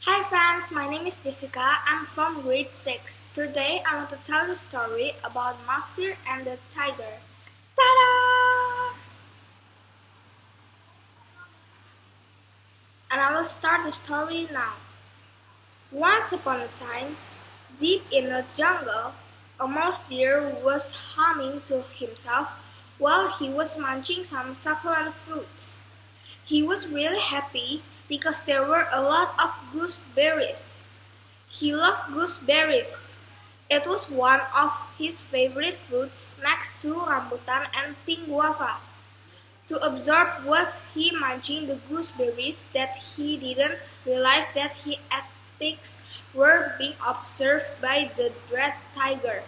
Hi friends, my name is Jessica. I'm from grade 6. Today I want to tell you a story about Mouse Deer and the Tiger. Ta-da! And I will start the story now. Once upon a time, deep in the jungle, a mouse deer was humming to himself while he was munching some succulent fruits. He was really happy because there were a lot of gooseberries. He loved gooseberries. It was one of his favorite fruits next to rambutan and pink guava. To observe was he munching the gooseberries that he didn't realize that his ethics were being observed by the dread tiger.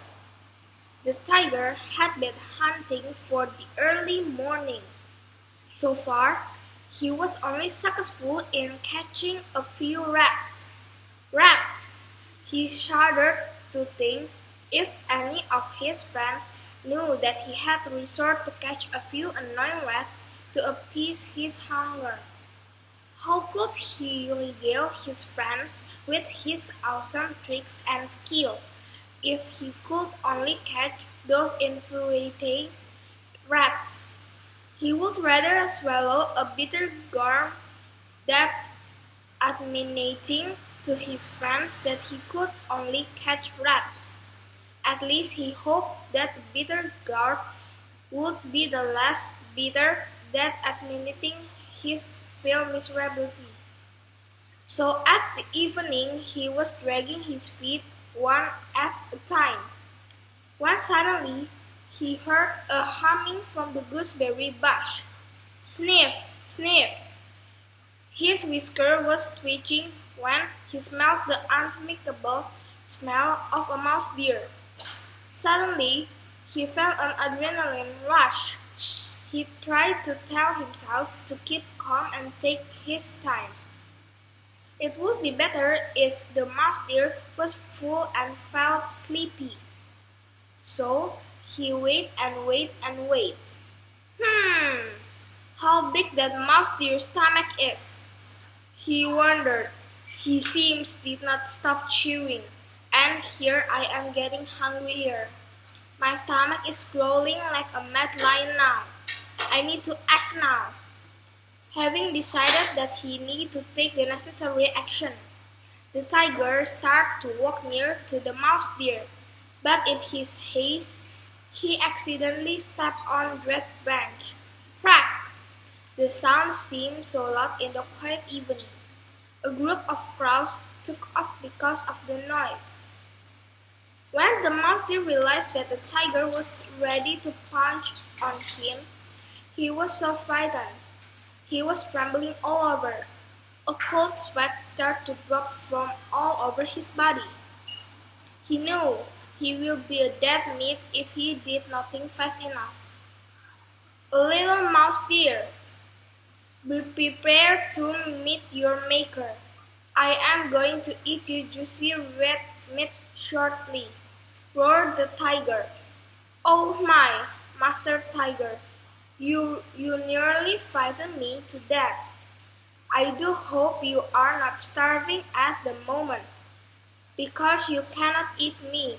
The tiger had been hunting for the early morning. So far, he was only successful in catching a few rats. Rats! He shuddered to think if any of his friends knew that he had resorted to catch a few annoying rats to appease his hunger. How could he regale his friends with his awesome tricks and skill if he could only catch those infuriating rats? He would rather swallow a bitter gourd than admitting to his friends that he could only catch rats. At least he hoped that the bitter gourd would be the less bitter than admitting his fell miserability. So at the evening he was dragging his feet one at a time, when suddenly he heard a humming from the gooseberry bush. Sniff! Sniff! His whisker was twitching when he smelled the unmistakable smell of a mouse deer. Suddenly, he felt an adrenaline rush. He tried to tell himself to keep calm and take his time. It would be better if the mouse deer was full and felt sleepy. So he waited and waited and waited. How big that mouse deer's stomach is. He wondered. He seems did not stop chewing, and here I am getting hungrier. My stomach is growling like a mad lion now. I need to act now. Having decided that he needed to take the necessary action, the tiger started to walk near to the mouse deer, but in his haste, he accidentally stepped on a dead branch. Crack! The sound seemed so loud in the quiet evening. A group of crows took off because of the noise. When the mouse deer realized that the tiger was ready to punch on him, he was so frightened. He was trembling all over. A cold sweat started to drop from all over his body. He knew he would be a dead meat if he did nothing fast enough. A little mouse deer, be prepared to meet your maker. I am going to eat your juicy red meat shortly, roared the tiger. Oh my, Master Tiger, you nearly frightened me to death. I do hope you are not starving at the moment, because you cannot eat me.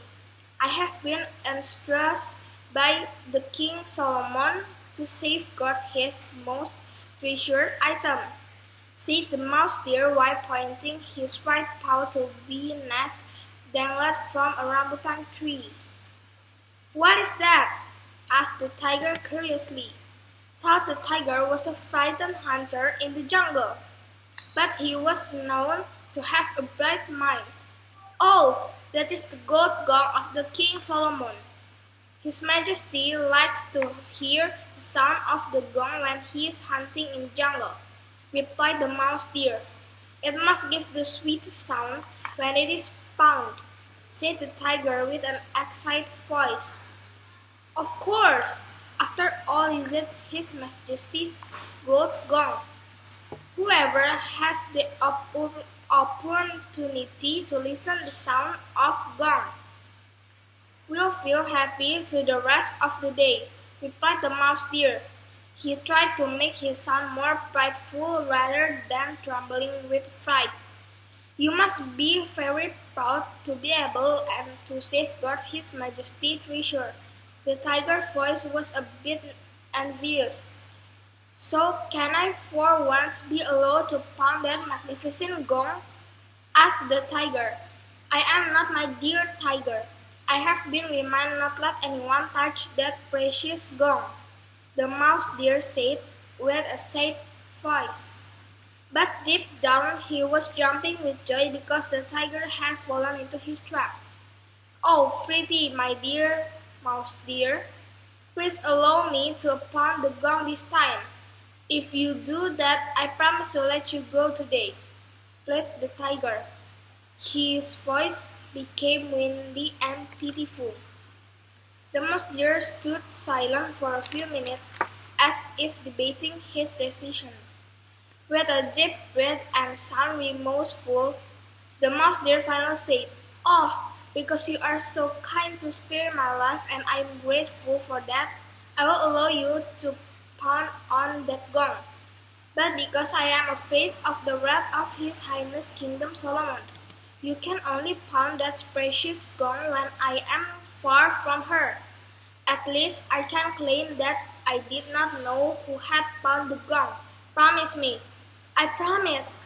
I have been entrusted by the King Solomon to safeguard his most treasured item, said the mouse deer while pointing his right paw to a bee nest dangled from a rambutan tree. What is that? Asked the tiger curiously. Thought the tiger was a frightened hunter in the jungle, but he was known to have a bright mind. Oh, that is the gold gong of the King Solomon. His Majesty likes to hear the sound of the gong when he is hunting in the jungle, replied the mouse deer. It must give the sweetest sound when it is pounded, said the tiger with an excited voice. Of course, after all is it His Majesty's gold gong. Whoever has the opportunity to listen the sound of gong will feel happy to the rest of the day, replied the mouse deer. He tried to make his sound more prideful rather than trembling with fright. You must be very proud to be able and to safeguard His Majesty's treasure. The tiger's voice was a bit envious. So can I for once be allowed to pound that magnificent gong? Asked the tiger. I am not, my dear tiger. I have been reminded not let anyone touch that precious gong, the mouse deer said with a sad voice. But deep down he was jumping with joy because the tiger had fallen into his trap. Oh, pretty, my dear mouse dear, please allow me to pound the gong this time. If you do that, I promise to let you go today, pleaded the tiger. His voice became windy and pitiful. The mouse deer stood silent for a few minutes, as if debating his decision. With a deep breath and sound remorseful, the mouse deer finally said, "Oh, because you are so kind to spare my life and I am grateful for that, I will allow you to pound on that gong. But because I am afraid of the wrath of His Highness Kingdom Solomon, you can only pound that precious gong when I am far from her. At least I can claim that I did not know who had pounded the gong. Promise me." I promise,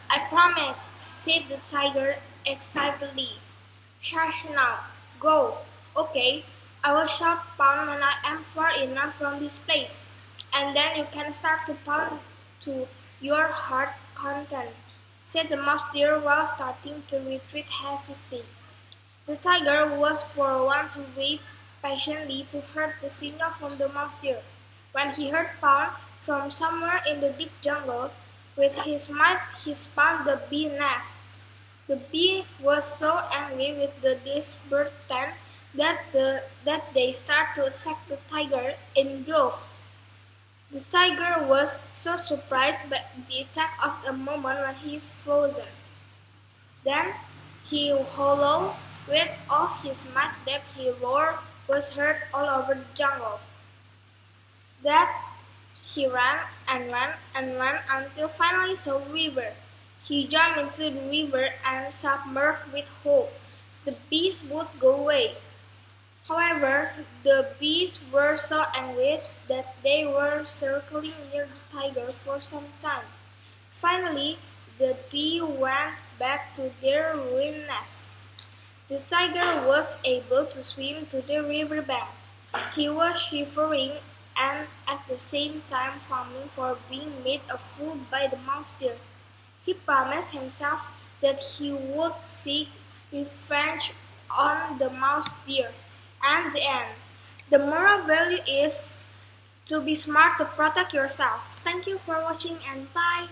said the tiger excitedly. Shush now. Go. Okay, I will shout pound when I am far enough from this place, and then you can start to pound to your heart's content, said the mouse deer while starting to retreat hastily. The tiger was for one to wait patiently to hear the signal from the mouse deer. When he heard pound from somewhere in the deep jungle, with his might he spun the bee nest. The bee was so angry with the desperate tent that they started to attack the tiger in droves. The tiger was so surprised by the attack of a moment when he is frozen. Then he howled with all his might that his roar was heard all over the jungle. That he ran and ran and ran until finally saw a river. He jumped into the river and submerged with hope the bees would go away. However, the bees were so angry that they were circling near the tiger for some time. Finally, the bees went back to their ruined nest. The tiger was able to swim to the river bank. He was shivering and at the same time foaming for being made a fool by the mouse deer. He promised himself that he would seek revenge on the mouse deer. And the end. The moral value is to be smart to protect yourself. Thank you for watching and bye.